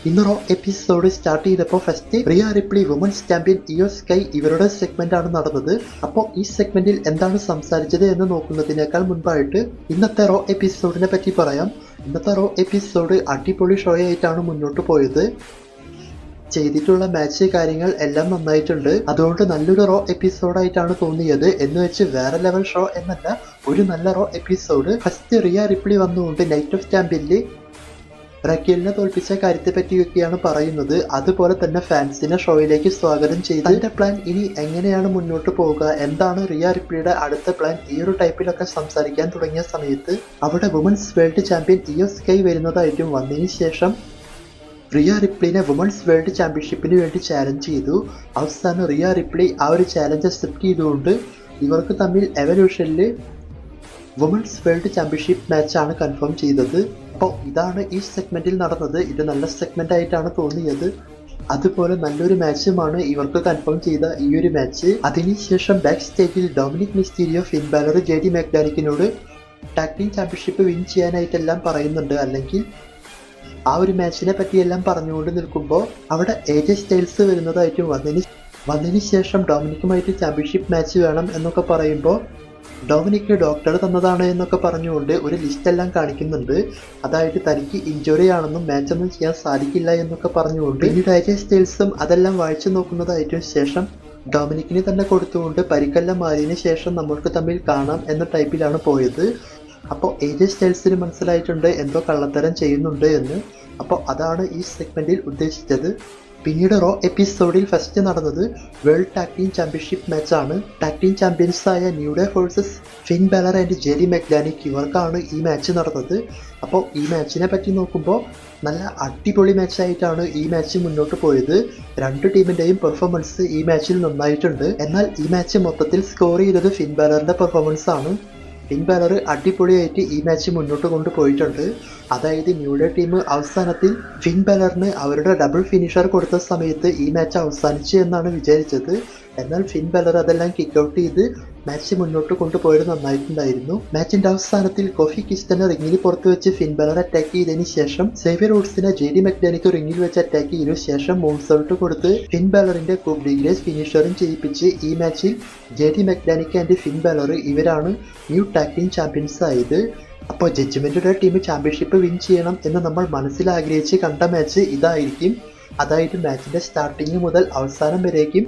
ഇന്ന് Raw episode start ചെയ്തപ്പോൾ first Rhea Ripley women's champion Iyo Sky ഇവരുടെ segment ആണ് നടന്നത്. അപ്പോൾ ഈ സെഗ്മെന്റിൽ എന്താണ് സംസാരിച്ചത് എന്ന് നോക്കുന്നതിനേക്കാൾ മുൻപായിട്ട് ഇന്നത്തെ റോ എപ്പിസോഡിനെ പറ്റി പറയാം. ഇന്നത്തെ റോ എപ്പിസോഡ് അടിപൊളി ഷോ ആയിട്ടാണ് മുന്നോട്ട് പോയത്. ചെയ്തിട്ടുള്ള മാച്ച് കാര്യങ്ങൾ എല്ലാം നന്നായിട്ടുണ്ട്. അതുകൊണ്ട് നല്ലൊരു റോ എപ്പിസോഡായിട്ടാണ് തോന്നിയത്. എന്ന് വെച്ച് വേറെ ലെവൽ ഷോ എന്നല്ല, ഒരു നല്ല Raw episode. First Rhea Ripley വന്നുകൊണ്ട് നൈറ്റ് ഓഫ് ചാമ്പ്യനിൽ റക്കിലിനെ തോൽപ്പിച്ച കാര്യത്തെ പറ്റിയൊക്കെയാണ് പറയുന്നത്. അതുപോലെ തന്നെ ഫാൻസിനെ ഷോയിലേക്ക് സ്വാഗതം ചെയ്ത് തന്റെ പ്ലാൻ ഇനി എങ്ങനെയാണ് മുന്നോട്ട് പോവുക, എന്താണ് റിയ റിപ്ലിയുടെ അടുത്ത പ്ലാൻ, ഈ ഒരു ടൈപ്പിലൊക്കെ സംസാരിക്കാൻ തുടങ്ങിയ സമയത്ത് അവിടെ women's world champion Iyo Sky വരുന്നതായിട്ടും വന്നതിന് ശേഷം റിയ റിപ്ലിനെ വുമൻസ് വേൾഡ് ചാമ്പ്യൻഷിപ്പിന് വേണ്ടി ചാലഞ്ച് ചെയ്തു. അവസാനം റിയ റിപ്ലി ആ ഒരു ചാലഞ്ച് അക്സെപ്റ്റ് ചെയ്തുകൊണ്ട് ഇവർക്ക് തമ്മിൽ എവല്യൂഷനിൽ വുമൻസ് വേൾഡ് ചാമ്പ്യൻഷിപ്പ് മാച്ചാണ് കൺഫേം ചെയ്തത്. അപ്പോൾ ഇതാണ് ഈ സെഗ്മെന്റിൽ നടന്നത്. ഇത് നല്ല സെഗ്മെന്റ് ആയിട്ടാണ് തോന്നിയത്. അതുപോലെ നല്ലൊരു മാച്ചുമാണ് ഇവർക്ക് കൺഫേം ചെയ്ത ഈ ഒരു മാച്ച്. അതിനുശേഷം ബാക്ക് സ്റ്റേജിൽ Dominik Mysterio, Finn Balor, JD മെക്ഡാനിക്കിനോട് ടാഗ് ടീം ചാമ്പ്യൻഷിപ്പ് വിൻ ചെയ്യാനായിട്ടെല്ലാം പറയുന്നുണ്ട്. അല്ലെങ്കിൽ ആ ഒരു മാച്ചിനെ പറ്റിയെല്ലാം പറഞ്ഞുകൊണ്ട് നിൽക്കുമ്പോൾ അവിടെ AJ സ്റ്റൈൽസ് വരുന്നതായിട്ടും വന്നതിന് ശേഷം ഡൊമിനിക്കുമായിട്ട് ചാമ്പ്യൻഷിപ്പ് മാച്ച് വേണം എന്നൊക്കെ പറയുമ്പോൾ ഡൊമിനിക്ക് ഡോക്ടർ തന്നതാണ് എന്നൊക്കെ പറഞ്ഞുകൊണ്ട് ഒരു ലിസ്റ്റ് എല്ലാം കാണിക്കുന്നുണ്ട്. അതായത് തനിക്ക് ഇഞ്ചുറി ആണെന്നും മാച്ചൊന്നും ചെയ്യാൻ സാധിക്കില്ല എന്നൊക്കെ പറഞ്ഞുകൊണ്ട് പിന്നീട് AJ സ്റ്റൈൽസും അതെല്ലാം വായിച്ചു നോക്കുന്നതായിട്ടും ശേഷം ഡൊമിനിക്കിന് തന്നെ കൊടുത്തുകൊണ്ട് പരിക്കെല്ലാം മാറിയതിന് ശേഷം നമ്മൾക്ക് തമ്മിൽ കാണാം എന്ന ടൈപ്പിലാണ് പോയത്. അപ്പോൾ AJ സ്റ്റൈൽസിന് മനസ്സിലായിട്ടുണ്ട് എന്തോ കള്ളത്തരം ചെയ്യുന്നുണ്ട് എന്ന്. അപ്പോൾ അതാണ് ഈ സെഗ്മെന്റിൽ ഉദ്ദേശിച്ചത്. പിന്നീട് റോ എപ്പിസോഡിൽ ഫസ്റ്റ് നടന്നത് വേൾഡ് ടാഗ് ടീം ചാമ്പ്യൻഷിപ്പ് മാച്ചാണ്. ടാഗ് ടീം ചാമ്പ്യൻസായ new day forces Finn Balor and JD McDonagh ഇവർക്കാണ് ഈ മാച്ച് നടന്നത്. അപ്പോൾ ഈ മാച്ചിനെ പറ്റി നോക്കുമ്പോൾ നല്ല അടിപൊളി മാച്ചായിട്ടാണ് ഈ മാച്ച് മുന്നോട്ട് പോയത്. രണ്ട് ടീമിൻ്റെയും പെർഫോമൻസ് ഈ മാച്ചിൽ നന്നായിട്ടുണ്ട്. എന്നാൽ ഈ മാച്ച് മൊത്തത്തിൽ സ്കോർ ചെയ്തത് ഫിൻ ബാലറിൻ്റെ പെർഫോമൻസ് ആണ്. ഫിൻ ബാലർ അടിപൊളിയായിട്ട് ഈ മാച്ച് മുന്നോട്ട് കൊണ്ടുപോയിട്ടുണ്ട്. അതായത് ന്യൂ ഡേ ടീം അവസാനത്തിൽ ഫിൻ ബാലറിന് അവരുടെ ഡബിൾ ഫിനിഷർ കൊടുത്ത സമയത്ത് ഈ മാച്ച് അവസാനിച്ചു എന്നാണ് വിചാരിച്ചത്. എന്നാൽ ഫിൻ ബാലർ അതെല്ലാം കിക്ക് ഔട്ട് ചെയ്ത് മാച്ച് മുന്നോട്ട് കൊണ്ടുപോയത് നന്നായിട്ടുണ്ടായിരുന്നു. മാച്ചിന്റെ അവസാനത്തിൽ കോഫി കിസ്റ്റനെ റിങ്ങിൽ പുറത്ത് വെച്ച് ഫിൻ ബാലർ അറ്റാക്ക് ചെയ്തതിന് ശേഷം സേവിയർ വൂഡ്സിനെ JD മെക്ഡാനിക്ക് റിങ്ങിൽ വെച്ച് അറ്റാക്ക് ചെയ്തതിനു ശേഷം മൂൺസോൾട്ട് കൊടുത്ത് ഫിൻ ബാലറിന്റെ കൂപ്പ് ഡി ഗ്രേസ് ഫിനിഷറും ചെയ്യിപ്പിച്ച് ഈ മാച്ചിൽ JD മെക്ഡാനിക്ക് ആൻഡ് ഫിൻ ബാലർ ഇവരാണ് ന്യൂ ടാഗ് ടീം ചാമ്പ്യൻസ് ആയത്. അപ്പോൾ ജഡ്ജ്മെന്റുടെ ടീം ചാമ്പ്യൻഷിപ്പ് വിൻ ചെയ്യണം എന്ന് നമ്മൾ മനസ്സിൽ ആഗ്രഹിച്ച് കണ്ട മാച്ച് ഇതായിരിക്കും. അതായത് മാച്ചിന്റെ സ്റ്റാർട്ടിങ് മുതൽ അവസാനം വരേക്കും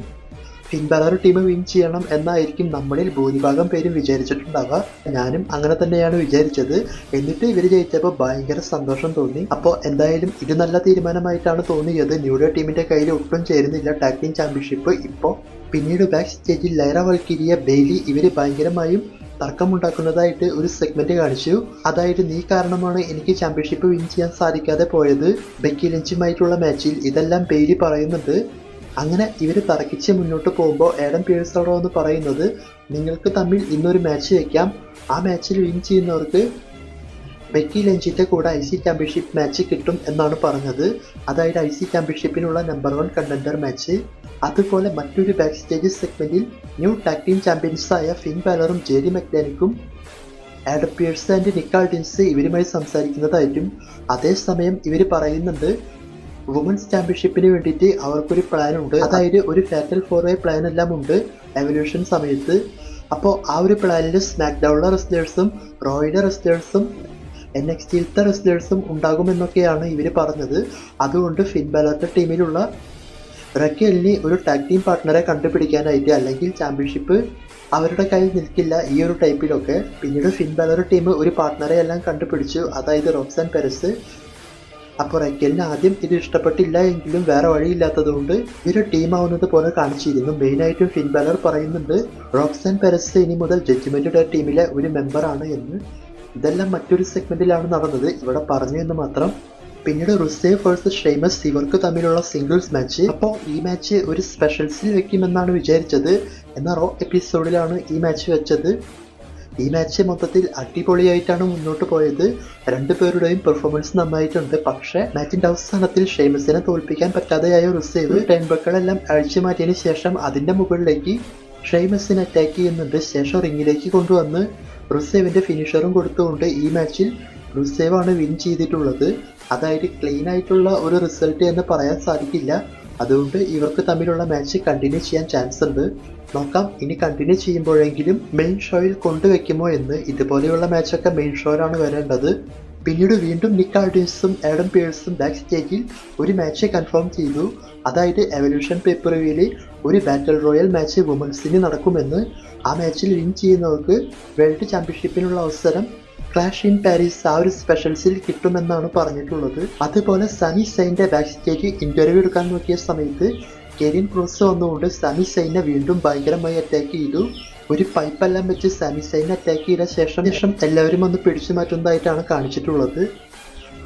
ഫിൻ ബാലർ ടീം വിൻ ചെയ്യണം എന്നായിരിക്കും നമ്മളിൽ ഭൂരിഭാഗം പേരും വിചാരിച്ചിട്ടുണ്ടാവുക. ഞാനും അങ്ങനെ തന്നെയാണ് വിചാരിച്ചത്. എന്നിട്ട് ഇവർ ജയിച്ചപ്പോൾ ഭയങ്കര സന്തോഷം തോന്നി. അപ്പോൾ എന്തായാലും ഇത് നല്ല തീരുമാനമായിട്ടാണ് തോന്നിയത്. ന്യൂ ഡേ ടീമിന്റെ കയ്യിൽ ഒട്ടും ചേരുന്നില്ല ടാഗ് ടീം ചാമ്പ്യൻഷിപ്പ് ഇപ്പോൾ. പിന്നീട് ബാക്ക് സ്റ്റേജിൽ ലൈറ വൾക്കിരിയ, ബെയ്ലി ഇവർ ഭയങ്കരമായും തർക്കമുണ്ടാക്കുന്നതായിട്ട് ഒരു സെഗ്മെന്റ് കാണിച്ചു. അതായത് നീ കാരണമാണ് എനിക്ക് ചാമ്പ്യൻഷിപ്പ് വിൻ ചെയ്യാൻ സാധിക്കാതെ പോയത്, ബെക്കി ലിഞ്ചുമായിട്ടുള്ള മാച്ചിൽ ഇതെല്ലാം ബെയ്ലി പറയുന്നുണ്ട്. അങ്ങനെ ഇവർ തർക്കിച്ച് മുന്നോട്ട് പോകുമ്പോൾ ആഡം പിയേഴ്സോടോ എന്ന് പറയുന്നത് നിങ്ങൾക്ക് തമ്മിൽ ഇന്നൊരു മാച്ച് വയ്ക്കാം, ആ മാച്ചിൽ വിൻ ചെയ്യുന്നവർക്ക് ബെക്കി ലിഞ്ചിന്റെ കൂടെ IC ചാമ്പ്യൻഷിപ്പ് മാച്ച് കിട്ടും എന്നാണ് പറഞ്ഞത്. അതായത് IC ചാമ്പ്യൻഷിപ്പിനുള്ള നമ്പർ 1 കണ്ടൻഡർ മാച്ച്. അതുപോലെ മറ്റൊരു ബാക്ക് സ്റ്റേജ് സെഗ്മെന്റിൽ ന്യൂ ടാഗ് ടീം ചാമ്പ്യൻസായ ഫിൻ ബാലറും JD മെക്ഡാനിക്കും Adam Pearce and Nick Aldis ഇവരുമായി സംസാരിക്കുന്നതായിട്ടും അതേസമയം ഇവർ പറയുന്നുണ്ട് വുമൻസ് ചാമ്പ്യൻഷിപ്പിന് വേണ്ടിയിട്ട് അവർക്കൊരു പ്ലാൻ ഉണ്ട്. അതായത് ഒരു ഫാറ്റൽ 4-way പ്ലാൻ എല്ലാം ഉണ്ട് എവല്യൂഷൻ സമയത്ത്. അപ്പോൾ ആ ഒരു പ്ലാനിൽ സ്മാക്ക് ഡൗണിലെ റെസ്ലേഴ്സും റോയുടെ റെസ്ലേഴ്സും NXTയിലത്തെ റെസ്ലേഴ്സും ഉണ്ടാകുമെന്നൊക്കെയാണ് ഇവർ പറഞ്ഞത്. അതുകൊണ്ട് ഫിൻ ബാലറിന്റെ ടീമിലുള്ള റക്കിലിന് ഒരു ടാഗ് ടീം പാർട്ട്ണറെ കണ്ടുപിടിക്കാനായിട്ട്, അല്ലെങ്കിൽ ചാമ്പ്യൻഷിപ്പ് അവരുടെ കയ്യിൽ നിൽക്കില്ല ഈ ഒരു ടൈപ്പിലൊക്കെ. പിന്നീട് ഫിൻ ബാലർ ടീം ഒരു പാർട്ട്ണറെ എല്ലാം കണ്ടുപിടിച്ചു, അതായത് റോക്സാൻ പെരസ്. അപ്പോൾ റക്കിലിന് ആദ്യം ഇത് ഇഷ്ടപ്പെട്ടില്ല എങ്കിലും വേറെ വഴിയില്ലാത്തതുകൊണ്ട് ഇവർ ടീം ആവുന്നത് പോലെ കാണിച്ചിരുന്നു. മെയിനായിട്ടും ഫിൻ ബാലർ പറയുന്നുണ്ട് റോക്സാൻ പെരസ് ഇനി മുതൽ ജഡ്ജ്മെന്റുടെ ടീമിലെ ഒരു മെമ്പറാണ് എന്ന്. ഇതെല്ലാം മറ്റൊരു സെഗ്മെന്റിലാണ് നടന്നത്, ഇവിടെ പറഞ്ഞു എന്ന് മാത്രം. പിന്നീട് റുസേവ് വേഴ്സസ് ഷെയ്മസ് ഇവർക്ക് തമ്മിലുള്ള സിംഗിൾസ് മാച്ച്. അപ്പോൾ ഈ മാച്ച് ഒരു സ്പെഷ്യൽസിൽ വെക്കുമെന്നാണ് വിചാരിച്ചത്. എന്നാൽ റോ എപ്പിസോഡിലാണ് ഈ മാച്ച് വെച്ചത്. ഈ മാച്ച് മൊത്തത്തിൽ അടിപൊളിയായിട്ടാണ് മുന്നോട്ട് പോയത്. രണ്ടുപേരുടെയും പെർഫോമൻസ് നന്നായിട്ടുണ്ട്. പക്ഷേ മാച്ചിന്റെ അവസാനത്തിൽ ഷെയ്മസിനെ തോൽപ്പിക്കാൻ പറ്റാതെയായ റുസേവ് ടേൺബക്കളെല്ലാം അഴിച്ചു മാറ്റിയതിന് ശേഷം അതിന്റെ മുകളിലേക്ക് ഷെയ്മസിനെ അറ്റാക്ക് ചെയ്യുന്നുണ്ട്. ശേഷം റിങ്ങിലേക്ക് കൊണ്ടുവന്ന് റുസേവിന്റെ ഫിനിഷറും കൊടുത്തുകൊണ്ട് ഈ മാച്ചിൽ റുസേവ് ആണ് വിൻ ചെയ്തിട്ടുള്ളത്. അതായത് ക്ലീൻ ആയിട്ടുള്ള ഒരു റിസൾട്ട് എന്ന് പറയാൻ സാധിക്കില്ല. അതുകൊണ്ട് ഇവർക്ക് തമ്മിലുള്ള മാച്ച് കണ്ടിന്യൂ ചെയ്യാൻ ചാൻസ് ഉണ്ട്. നോക്കാം ഇനി കണ്ടിന്യൂ ചെയ്യുമ്പോഴെങ്കിലും മെയിൻ ഷോയിൽ കൊണ്ടുവെക്കുമോ എന്ന്. ഇതുപോലെയുള്ള മാച്ചൊക്കെ മെയിൻ ഷോയിലാണ് വരേണ്ടത്. പിന്നീട് വീണ്ടും നിക്ക് ആർഡിൻസും ആഡം പിയേഴ്സും ബാക്ക് സ്റ്റേജിൽ ഒരു മാച്ച് കൺഫേം ചെയ്തു. അതായത് എവല്യൂഷൻ പേപ്പറിൽ ഒരു ബാറ്റൽ റോയൽ മാച്ച് വുമൻസിന് നടക്കുമെന്ന്. ആ മാച്ചിൽ വിൻ ചെയ്യുന്നവർക്ക് വേൾഡ് ചാമ്പ്യൻഷിപ്പിനുള്ള അവസരം ക്ലാഷ് ഇൻ പാരീസ് ആ ഒരു സ്പെഷ്യൽസിൽ കിട്ടുമെന്നാണ് പറഞ്ഞിട്ടുള്ളത്. അതുപോലെ സനി സൈൻ്റെ ബാക്ക് സ്റ്റേജ് ഇന്റർവ്യൂ എടുക്കാൻ നോക്കിയ സമയത്ത് കെരിൻ ക്രൂസ് വന്നുകൊണ്ട് സനി സൈനെ വീണ്ടും ഭയങ്കരമായി അറ്റാക്ക് ചെയ്തു. ഒരു പൈപ്പെല്ലാം വെച്ച് സനി സൈനെ അറ്റാക്ക് ചെയ്ത ശേഷം എല്ലാവരും ഒന്ന് പിടിച്ചു മാറ്റുന്നതായിട്ടാണ് കാണിച്ചിട്ടുള്ളത്.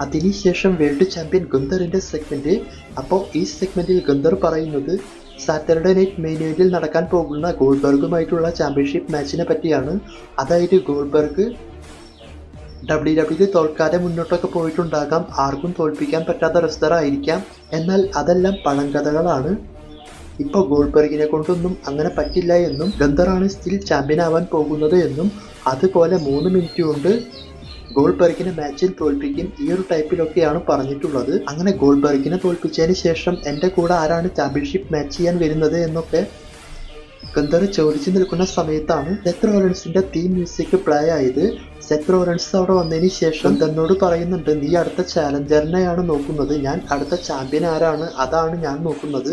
അതിനുശേഷം വേൾഡ് ചാമ്പ്യൻ ഗുന്തറിന്റെ സെഗ്മെന്റ്. അപ്പോൾ ഈ സെഗ്മെന്റിൽ ഗുന്തർ പറയുന്നത് സാറ്റർഡേ നൈറ്റ് മെയിൻ ഇവന്റിൽ നടക്കാൻ പോകുന്ന ഗോൾബർഗുമായിട്ടുള്ള ചാമ്പ്യൻഷിപ്പ് മാച്ചിനെ പറ്റിയാണ്. അതായത് ഗോൾബർഗ് WWE തോൽക്കാതെ മുന്നോട്ടൊക്കെ പോയിട്ടുണ്ടാകാം, ആർക്കും തോൽപ്പിക്കാൻ പറ്റാത്ത റെസ്ലർ ആയിരിക്കാം. എന്നാൽ അതെല്ലാം പഴങ്കഥകളാണ്. ഇപ്പോൾ ഗോൾബർഗിനെ കൊണ്ടൊന്നും അങ്ങനെ പറ്റില്ല എന്നും ഗന്ധറാണ് സ്റ്റിൽ ചാമ്പ്യൻ ആവാൻ പോകുന്നത് എന്നും അതുപോലെ 3 മിനിറ്റ് കൊണ്ട് ഗോൾബർഗിനെ മാച്ചിൽ തോൽപ്പിക്കും, ഈ ഒരു ടൈപ്പിലൊക്കെയാണ് പറഞ്ഞിട്ടുള്ളത്. അങ്ങനെ ഗോൾബർഗിനെ തോൽപ്പിച്ചതിന് ശേഷം എൻ്റെ കൂടെ ആരാണ് ചാമ്പ്യൻഷിപ്പ് മാച്ച് ചെയ്യാൻ വരുന്നത് എന്നൊക്കെ ഗന്ധർ ചോദിച്ചു നിൽക്കുന്ന സമയത്താണ് സെത്ത് റോളൻസിന്റെ തീം മ്യൂസിക് പ്ലേ ആയത്. സെത്ത് റോളൻസ് അവിടെ വന്നതിന് ശേഷം ഗന്ധറിനോട് പറയുന്നുണ്ട്, നീ അടുത്ത ചാലഞ്ചറിനെയാണ് നോക്കുന്നത്, ഞാൻ അടുത്ത ചാമ്പ്യൻ ആരാണ് അതാണ് ഞാൻ നോക്കുന്നത്.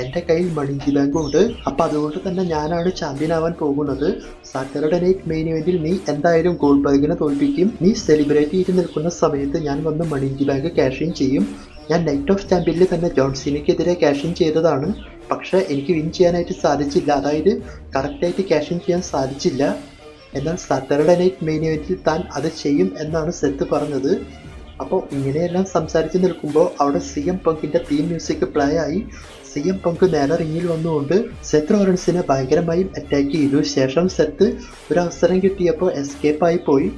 എൻ്റെ കയ്യിൽ മണി ഇൻ ദി ബാങ്ക് ഉണ്ട്, അപ്പം അതുകൊണ്ട് തന്നെ ഞാനാണ് ചാമ്പ്യൻ ആവാൻ പോകുന്നത്. സാറ്റർഡേ നൈറ്റ് മെയിൻ ഇവന്റിൽ നീ എന്തായാലും ഗോൾബർഗിനെ തോൽപ്പിക്കും. നീ സെലിബ്രേറ്റ് ചെയ്ത് നിൽക്കുന്ന സമയത്ത് ഞാൻ വന്ന് money in the bank cash in ചെയ്യും. ഞാൻ നൈറ്റ് ഓഫ് ചാമ്പ്യനിൽ തന്നെ ജോൺസിനെതിരെ ക്യാഷ് ഇൻ ചെയ്തതാണ്, പക്ഷേ എനിക്ക് വിൻ ചെയ്യാനായിട്ട് സാധിച്ചില്ല. അതായത് കറക്റ്റായിട്ട് ക്യാഷ് ഇൻ ചെയ്യാൻ സാധിച്ചില്ല. എന്നാൽ സാറ്റർഡേ നൈറ്റ് മെയിൻ ഇവന്റിൽ താൻ അത് ചെയ്യും എന്നാണ് സെത്ത് പറഞ്ഞത്. അപ്പോൾ ഇങ്ങനെയെല്ലാം സംസാരിച്ച് നിൽക്കുമ്പോൾ അവിടെ CM പങ്കിന്റെ തീം മ്യൂസിക് പ്ലേ ആയി. CM പങ്ക് നേരെ റിങ്ങിൽ വന്നുകൊണ്ട് സെത്ത് റോളൻസിനെ ഭയങ്കരമായും അറ്റാക്ക് ചെയ്തു. ശേഷം സെത്ത് ഒരു അവസരം കിട്ടിയപ്പോൾ എസ്കേപ്പായി പോയി.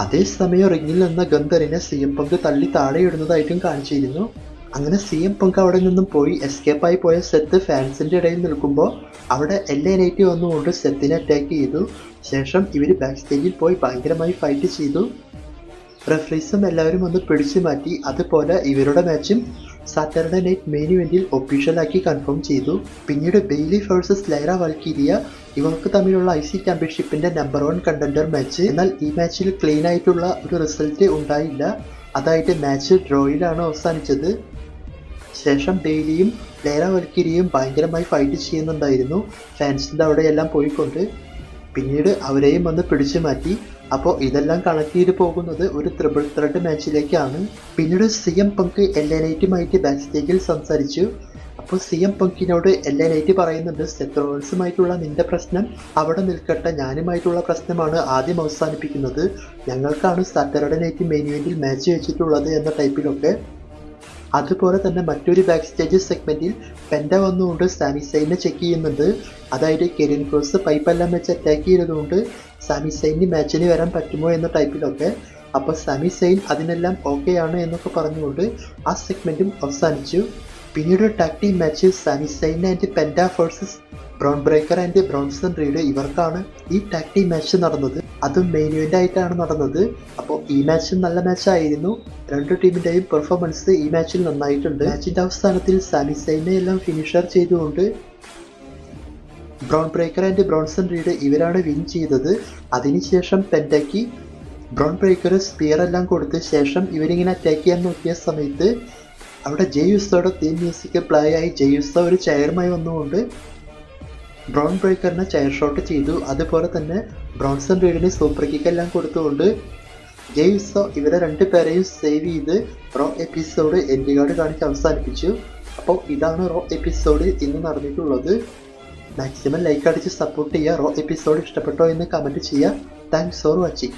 അതേസമയം റിങ്ങിൽ നിന്ന ഗന്ധറിനെ CM പങ്ക് തള്ളി താഴെ ഇടുന്നതായിട്ടും കാണിച്ചിരുന്നു. അങ്ങനെ CM പങ്ക് അവിടെ നിന്നും പോയി എസ്കേപ്പായി പോയ സെത്ത് ഫാൻസിന്റെ ഇടയിൽ നിൽക്കുമ്പോൾ അവിടെ LA നൈറ്റ് വന്നുകൊണ്ട് സെത്തിനെ അറ്റാക്ക് ചെയ്തു. ശേഷം ഇവർ ബാക്ക് സ്റ്റേജിൽ പോയി ഭയങ്കരമായി ഫൈറ്റ് ചെയ്തു. റെഫറീസും എല്ലാവരും ഒന്ന് പിടിച്ചു മാറ്റി. അതുപോലെ ഇവരുടെ മാച്ചും സാറ്റർഡേ നൈറ്റ് മെയിൻ ഇവന്റിൽ ഒഫീഷ്യലാക്കി കൺഫേം ചെയ്തു. പിന്നീട് ബെയ്ലി വേഴ്സസ് ലൈറ വാൽക്കീരിയ ഇവർക്ക് തമ്മിലുള്ള IC ചാമ്പ്യൻഷിപ്പിന്റെ നമ്പർ 1 കണ്ടൻഡർ മാച്ച്. എന്നാൽ ഈ മാച്ചിൽ ക്ലീൻ ആയിട്ടുള്ള ഒരു റിസൾട്ട് ഉണ്ടായില്ല. അതായത് മാച്ച് ഡ്രോയിലാണ് അവസാനിച്ചത്. ശേഷം ബെയ്ലിയും ലൈറ വാൽക്കീരിയയും ഭയങ്കരമായി ഫൈറ്റ് ചെയ്യുന്നുണ്ടായിരുന്നു ഫാൻസിന്റെ അവിടെയെല്ലാം പോയിക്കൊണ്ട്. പിന്നീട് അവരെയും വന്ന് പിടിച്ചു മാറ്റി. അപ്പോൾ ഇതെല്ലാം കണക്ട് ചെയ്ത് പോകുന്നത് ഒരു ട്രിപ്പിൾ ത്രെഡ് മാച്ചിലേക്കാണ്. പിന്നീട് CM പങ്ക് LA നൈറ്റുമായിട്ട് ബാക്ക് സ്റ്റേജിൽ സംസാരിച്ചു. അപ്പോൾ CM പങ്കിനോട് LA നൈറ്റ് പറയുന്നുണ്ട്, സെത്ത് റോളൻസുമായിട്ടുള്ള നിന്റെ പ്രശ്നം അവിടെ നിൽക്കട്ടെ, ഞാനുമായിട്ടുള്ള പ്രശ്നമാണ് ആദ്യം അവസാനിപ്പിക്കുന്നത്. ഞങ്ങൾക്കാണ് സാറ്റർഡേ നൈറ്റ് മെയിൻ ഇവന്റിൽ മാച്ച് വെച്ചിട്ടുള്ളത് എന്ന ടൈപ്പിലൊക്കെ. അതുപോലെ തന്നെ മറ്റൊരു ബാക്ക് സ്റ്റേജ് സെഗ്മെന്റിൽ പെൻഡ വന്നുകൊണ്ട് സാമി സൈനെ ചെക്ക് ചെയ്യുന്നുണ്ട്. അതായത് കെരിൻ ക്രോസ് പൈപ്പെല്ലാം വെച്ച് അറ്റാക്ക് ചെയ്തതുകൊണ്ട് സാമി സൈന് മാച്ചിന് വരാൻ പറ്റുമോ എന്ന ടൈപ്പിലൊക്കെ. അപ്പോൾ സാമി സൈൻ അതിനെല്ലാം ഓക്കെ ആണ് എന്നൊക്കെ പറഞ്ഞുകൊണ്ട് ആ സെഗ്മെന്റും അവസാനിച്ചു. പിന്നീട് tag team match Sami Zayn and Penta versus Bron Breakker and Bronson Reed ഇവർക്കാണ് ഈ ടാഗ് ടീം മാച്ച് നടന്നത്. അതും മെയിൻ ഇവന്റ് ആയിട്ടാണ് നടന്നത്. അപ്പോൾ ഈ മാച്ചും നല്ല മാച്ചായിരുന്നു. രണ്ട് ടീമിന്റെയും പെർഫോമൻസ് ഈ മാച്ചിൽ നന്നായിട്ടുണ്ട്. മാച്ചിന്റെ അവസാനത്തിൽ സാമി സൈനെ എല്ലാം ഫിനിഷർ ചെയ്തുകൊണ്ട് brown Breakker and Bronson read ഇവരാണ് വിൻ ചെയ്തത്. അതിനുശേഷം പെൻഡയ്ക്ക് ബ്രോൺ ബ്രേക്കർ സ്പിയർ എല്ലാം കൊടുത്ത് ശേഷം ഇവരിങ്ങനെ അറ്റാക്ക് ചെയ്യാൻ നോക്കിയ സമയത്ത് അവിടെ ജെയ്യുസോയുടെ തീം മ്യൂസിക് പ്ലേ ആയി. ജെയ്യുസോ ഒരു ചെയറുമായി വന്നുകൊണ്ട് ബ്രോൺ ബ്രേക്കറിനെ ചെയർ ഷോട്ട് ചെയ്തു. അതുപോലെ തന്നെ ബ്രോൺസൺ റീഡിന് സൂപ്പർ കിക്ക് എല്ലാം കൊടുത്തുകൊണ്ട് ജെയ്യുസോ ഇവരെ രണ്ടുപേരെയും സേവ് ചെയ്ത് റോ എപ്പിസോഡ് എൻഡ് കാർഡ് കാണിച്ച് അവസാനിപ്പിച്ചു. അപ്പോൾ ഇതാണ് റോ എപ്പിസോഡ് ഇന്ന് നടന്നിട്ടുള്ളത്. മാക്സിമം ലൈക്ക് അടിച്ച് സപ്പോർട്ട് ചെയ്യുക. റോ എപ്പിസോഡ് ഇഷ്ടപ്പെട്ടോ എന്ന് കമൻറ്റ് ചെയ്യുക. Thanks for watching.